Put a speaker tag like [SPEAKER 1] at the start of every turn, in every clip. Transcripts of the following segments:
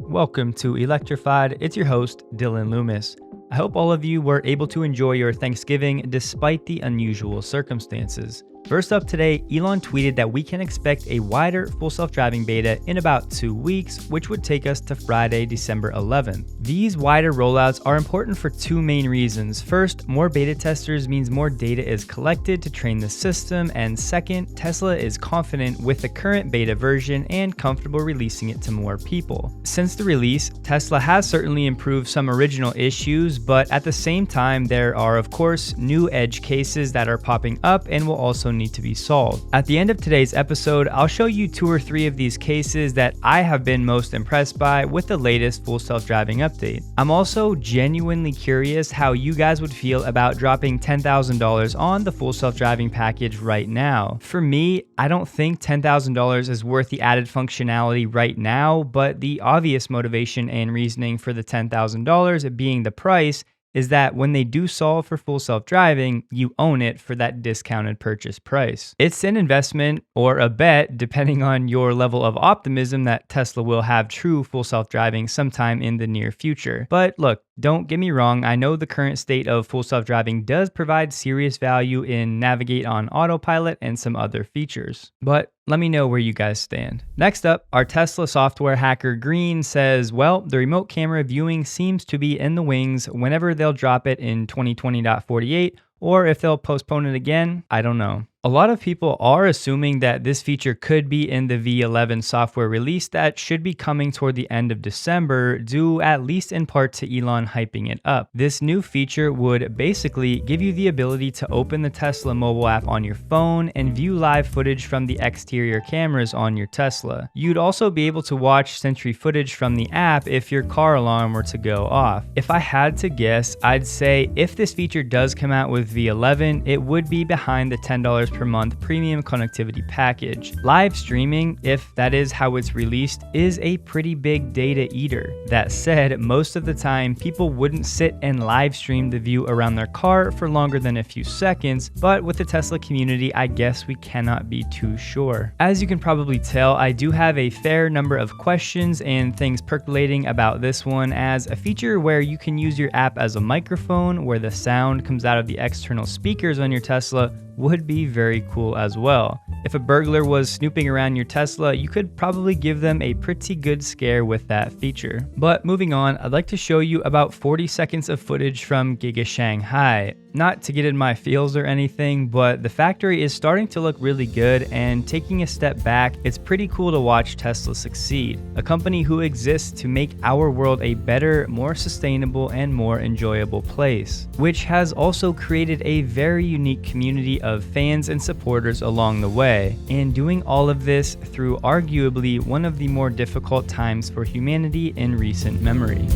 [SPEAKER 1] Welcome to Electrified. It's your host, Dylan Loomis. I hope all of you were able to enjoy your Thanksgiving despite the unusual circumstances. First up today, Elon tweeted that we can expect a wider full self-driving beta in about 2 weeks, which would take us to Friday, December 11th. These wider rollouts are important for two main reasons. First, more beta testers means more data is collected to train the system, and second, Tesla is confident with the current beta version and comfortable releasing it to more people. Since the release, Tesla has certainly improved some original issues, but at the same time, there are of course new edge cases that are popping up and will also need to be solved. At the end of today's episode, I'll show you 2 or 3 of these cases that I have been most impressed by with the latest full self-driving update. I'm also genuinely curious how you guys would feel about dropping $10,000 on the full self-driving package right now. For me, I don't think $10,000 is worth the added functionality right now, but the obvious motivation and reasoning for the $10,000 being the price is that when they do solve for full self-driving, you own it for that discounted purchase price. It's an investment or a bet, depending on your level of optimism that Tesla will have true full self-driving sometime in the near future. But look, don't get me wrong, I know the current state of full self-driving does provide serious value in Navigate on Autopilot and some other features. But let me know where you guys stand. Next up, our Tesla software hacker Green says, well, the remote camera viewing seems to be in the wings. Whenever they'll drop it in 2020.48, or if they'll postpone it again, I don't know. A lot of people are assuming that this feature could be in the V11 software release that should be coming toward the end of December, due at least in part to Elon hyping it up. This new feature would basically give you the ability to open the Tesla mobile app on your phone and view live footage from the exterior cameras on your Tesla. You'd also be able to watch Sentry footage from the app if your car alarm were to go off. If I had to guess, I'd say if this feature does come out with V11, it would be behind the $10 per month premium connectivity package. Live streaming, if that is how it's released, is a pretty big data eater. That said, most of the time, people wouldn't sit and live stream the view around their car for longer than a few seconds, but with the Tesla community, I guess we cannot be too sure. As you can probably tell, I do have a fair number of questions and things percolating about this one, as a feature where you can use your app as a microphone where the sound comes out of the external speakers on your Tesla would be very cool as well. If a burglar was snooping around your Tesla, you could probably give them a pretty good scare with that feature. But moving on, I'd like to show you about 40 seconds of footage from Giga Shanghai. Not to get in my feels or anything, but the factory is starting to look really good, and taking a step back, it's pretty cool to watch Tesla succeed. A company who exists to make our world a better, more sustainable, and more enjoyable place, which has also created a very unique community of fans and supporters along the way, and doing all of this through arguably one of the more difficult times for humanity in recent memory.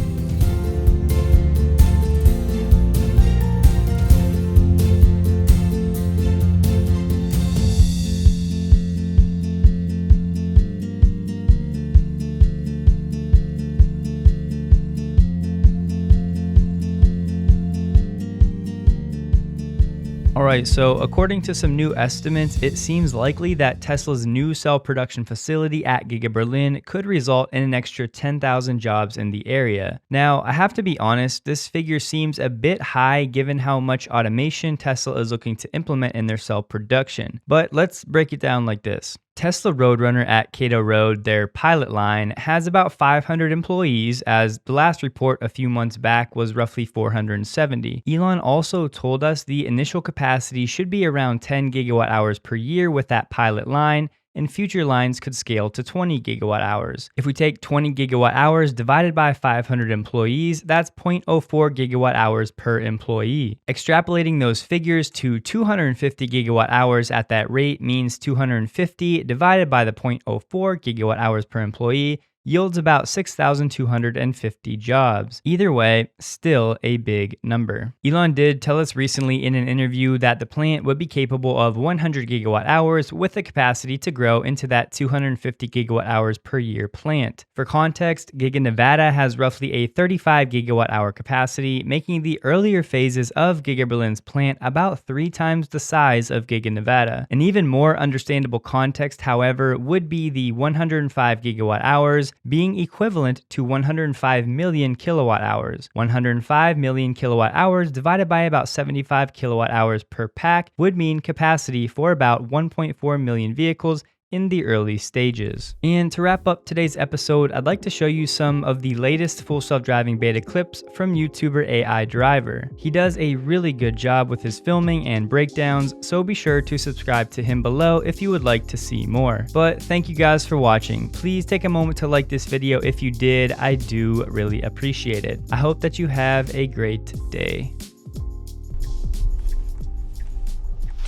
[SPEAKER 1] Alright, so according to some new estimates, it seems likely that Tesla's new cell production facility at Giga Berlin could result in an extra 10,000 jobs in the area. Now, I have to be honest, this figure seems a bit high given how much automation Tesla is looking to implement in their cell production. But let's break it down like this. Tesla Roadrunner at Cato Road, their pilot line, has about 500 employees, as the last report a few months back was roughly 470. Elon also told us the initial capacity should be around 10 gigawatt hours per year with that pilot line, and future lines could scale to 20 gigawatt hours. If we take 20 gigawatt hours divided by 500 employees, that's 0.04 gigawatt hours per employee. Extrapolating those figures to 250 gigawatt hours at that rate means 250 divided by the 0.04 gigawatt hours per employee yields about 6,250 jobs. Either way, still a big number. Elon did tell us recently in an interview that the plant would be capable of 100 gigawatt hours with the capacity to grow into that 250 gigawatt hours per year plant. For context, Giga Nevada has roughly a 35 gigawatt hour capacity, making the earlier phases of Giga Berlin's plant about 3 times the size of Giga Nevada. An even more understandable context, however, would be the 105 gigawatt hours hours being equivalent to 105 million kilowatt hours. 105 million kilowatt hours divided by about 75 kilowatt hours per pack would mean capacity for about 1.4 million vehicles in the early stages. And to wrap up today's episode, I'd like to show you some of the latest full self-driving beta clips from YouTuber AI Driver. He does a really good job with his filming and breakdowns, so be sure to subscribe to him below if you would like to see more. But thank you guys for watching. Please take a moment to like this video if you did. I do really appreciate it. I hope that you have a great day.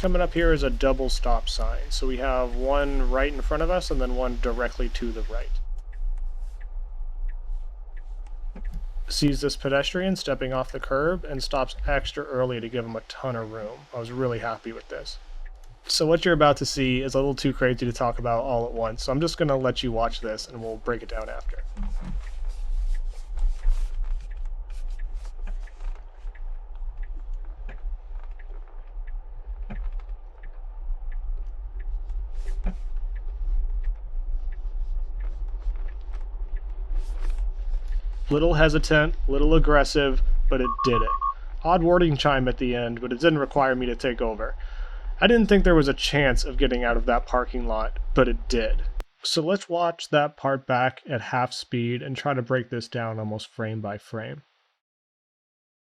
[SPEAKER 2] Coming up here is a double stop sign. So we have one right in front of us and then one directly to the right. Sees this pedestrian stepping off the curb and stops extra early to give him a ton of room. I was really happy with this. So what you're about to see is a little too crazy to talk about all at once. So I'm just going to let you watch this and we'll break it down after. Little hesitant, little aggressive, but it did it. Odd warning chime at the end, but it didn't require me to take over. I didn't think there was a chance of getting out of that parking lot, but it did. So let's watch that part back at half speed and try to break this down almost frame by frame.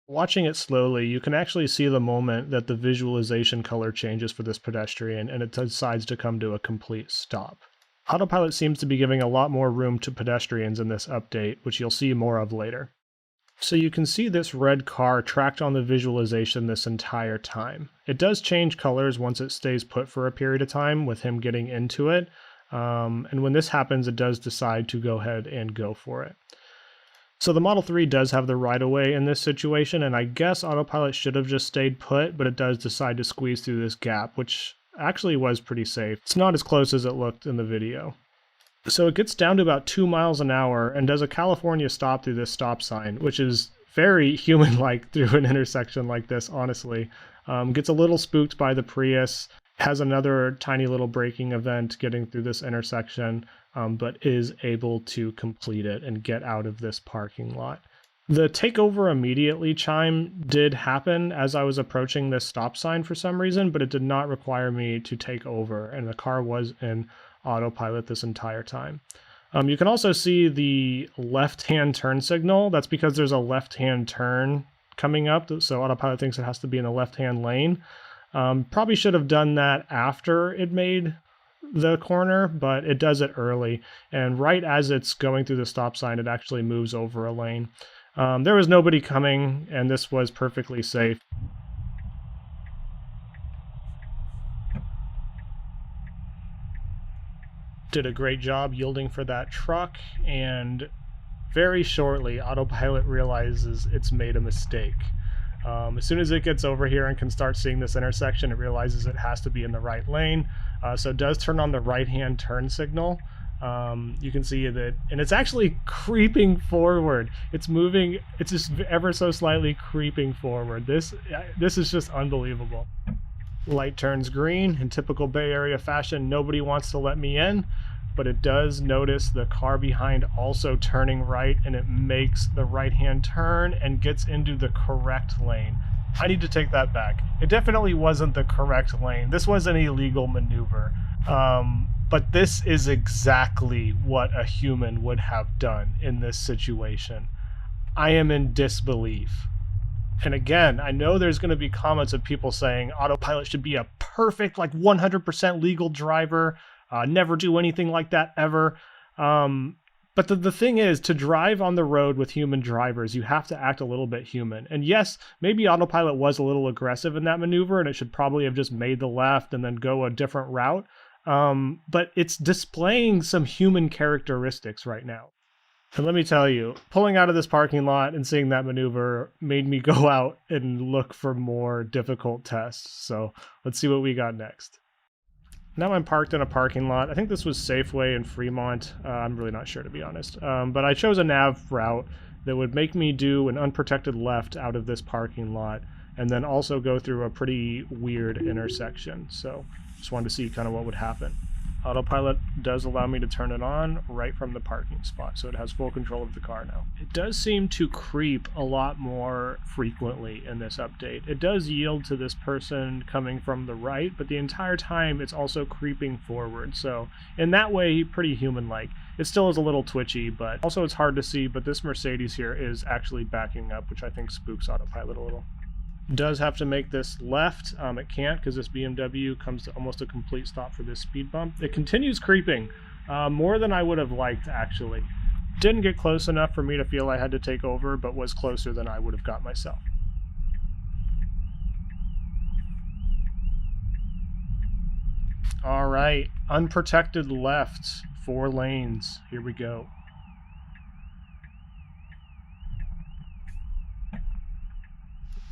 [SPEAKER 2] Watching it slowly, you can actually see the moment that the visualization color changes for this pedestrian and it decides to come to a complete stop. Autopilot seems to be giving a lot more room to pedestrians in this update, which you'll see more of later. So you can see this red car tracked on the visualization this entire time. It does change colors once it stays put for a period of time with him getting into it, and when this happens it does decide to go ahead and go for it. So the Model 3 does have the right-of-way in this situation, and I guess Autopilot should have just stayed put, but it does decide to squeeze through this gap, which actually was pretty safe. It's not as close as it looked in the video. So it gets down to about 2 miles an hour and does a California stop through this stop sign, which is very human-like through an intersection like this, honestly. Gets a little spooked by the Prius, has another tiny little braking event getting through this intersection, but is able to complete it and get out of this parking lot. The takeover immediately chime did happen as I was approaching this stop sign for some reason, but it did not require me to take over, and the car was in autopilot this entire time. You can also see the left-hand turn signal. That's because there's a left-hand turn coming up, so autopilot thinks it has to be in the left-hand lane. Probably should have done that after it made the corner, but it does it early, and right as it's going through the stop sign, it actually moves over a lane. There was nobody coming, and this was perfectly safe. Did a great job yielding for that truck, and very shortly, Autopilot realizes it's made a mistake. As soon as it gets over here and can start seeing this intersection, it realizes it has to be in the right lane, so it does turn on the right-hand turn signal. You can see that, and it's actually creeping forward. It's moving, it's just ever so slightly creeping forward. This is just unbelievable. Light turns green. In typical Bay Area fashion, nobody wants to let me in, but it does notice the car behind also turning right, and it makes the right-hand turn and gets into the correct lane. I need to take that back. It definitely wasn't the correct lane. This was an illegal maneuver. But this is exactly what a human would have done in this situation. I am in disbelief. And again, I know there's going to be comments of people saying Autopilot should be a perfect, like 100% legal driver, never do anything like that ever. But the thing is, to drive on the road with human drivers, you have to act a little bit human. And yes, maybe Autopilot was a little aggressive in that maneuver, and it should probably have just made the left and then go a different route. But it's displaying some human characteristics right now. And let me tell you, pulling out of this parking lot and seeing that maneuver made me go out and look for more difficult tests. So let's see what we got next. Now I'm parked in a parking lot. I think this was Safeway in Fremont. I'm really not sure, to be honest. But I chose a nav route that would make me do an unprotected left out of this parking lot and then also go through a pretty weird intersection. So just wanted to see kind of what would happen. Autopilot does allow me to turn it on right from the parking spot, so it has full control of the car now. It does seem to creep a lot more frequently in this update. It does yield to this person coming from the right, but the entire time it's also creeping forward, so in that way, pretty human-like. It still is a little twitchy, but also it's hard to see, but this Mercedes here is actually backing up, which I think spooks Autopilot a little. Does have to make this left. It can't because this BMW comes to almost a complete stop for this speed bump. It continues creeping more than I would have liked, actually. Didn't get close enough for me to feel I had to take over, but was closer than I would have got myself. All right, unprotected left, 4 lanes. Here we go.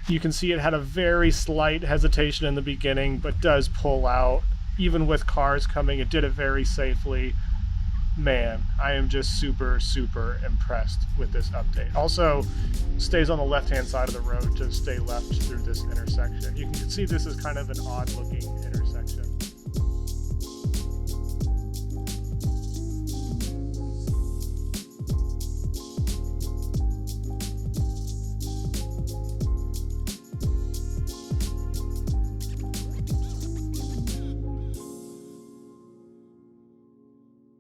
[SPEAKER 2] You can see it had a very slight hesitation in the beginning, but does pull out. Even with cars coming, it did it very safely. Man, I am just super, super impressed with this update. Also, stays on the left-hand side of the road to stay left through this intersection. You can see this is kind of an odd-looking intersection.